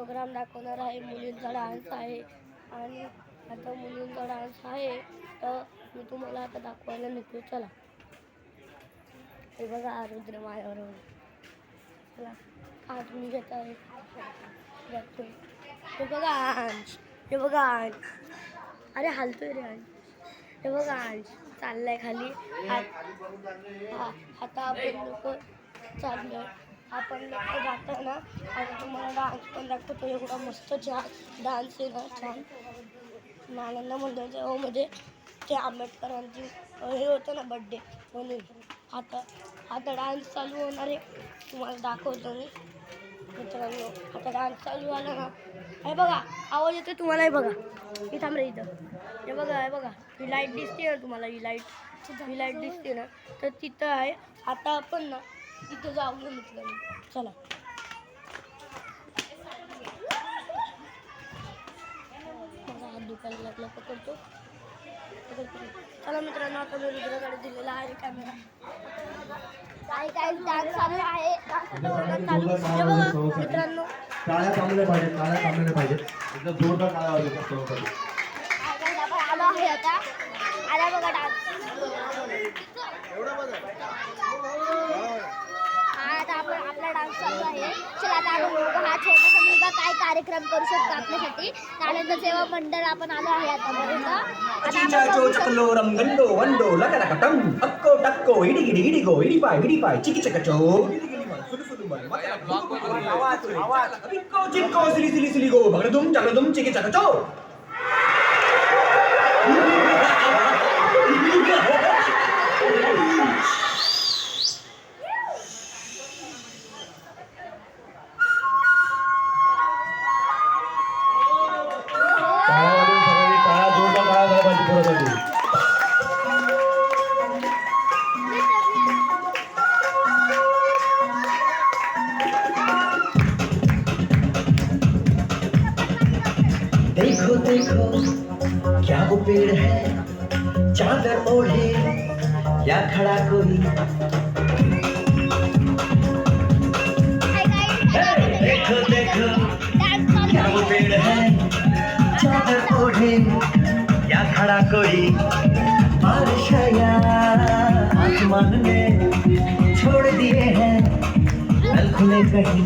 Programme दाखवणार आहे. मुलींचा डान्स आहे आणि आता मुलींचा डान्स आहे तर मी तुम्हाला आता दाखवायला नेतो. चला हे बघा रुद्र माझ्याबरोबर. चला आज मी घेत आहे जातोय. हे बघा अंश, हे बघा अंश, अरे हालतोय रे अंश. हे बघा अंश चाललाय खाली. आता आपण लोक चाललोय. आपण लोक जाताना आता तुम्हाला डान्स पण दाखवतो. एवढा मस्त छान डान्स आहे ना, छान. नालंदा मंदिरामध्ये ते आंबेडकरांची हे होतं ना बड्डे, म्हणून आता डान्स चालू होणार आहे. तुम्हाला दाखवतो मी मित्रांनो. आता डान्स चालू झाला ना, हे बघा आवाज येतो तुम्हाला. हे बघा मी थांब रे इथं. हे बघा ही लाईट दिसते ना तुम्हाला, ही लाईट दिसते ना, तर तिथं आहे. आता आपण ना तिथं जाऊया मित्रांनो. चला माझा हात दुखायला लागला. पकडतो. चला मित्रांनो, आता मी रुद्राकडे दिलेला आहे कॅमेरा. काय डान्स चालू आहे. मित्रांनो टाळ्या थांबल्या पाहिजेत. एकदम जोरदार टाळ्या वाजवतात. आलो आहे आता. आला बघा डान्स. आता आपला डान्स चालू आहे. चला आता हा छोटासा मुलगा काय कार्यक्रम करू शकतो आपल्यासाठी. नालंदा सेवा मंडळ आपण आलो आहे आता बरोबर. चकलोरम गंडो वंडो लकलकटम अक्को टक्को इडी गिडी गिडी गो इडी पाय चिकी चकचो चिक्को चिक्को सिली सिली सिली गो भगडुम चकलुम चिकी चकचो. देखो देखो क्या वो पेड़ है, चादर ओढ़े या खड़ा कोई. देखो देखो क्या वो पेड़ है, चादर ओढ़े या खड़ा कोई. बारिश या आसमान ने छोड़ दिए हैं नल खुले कहीं.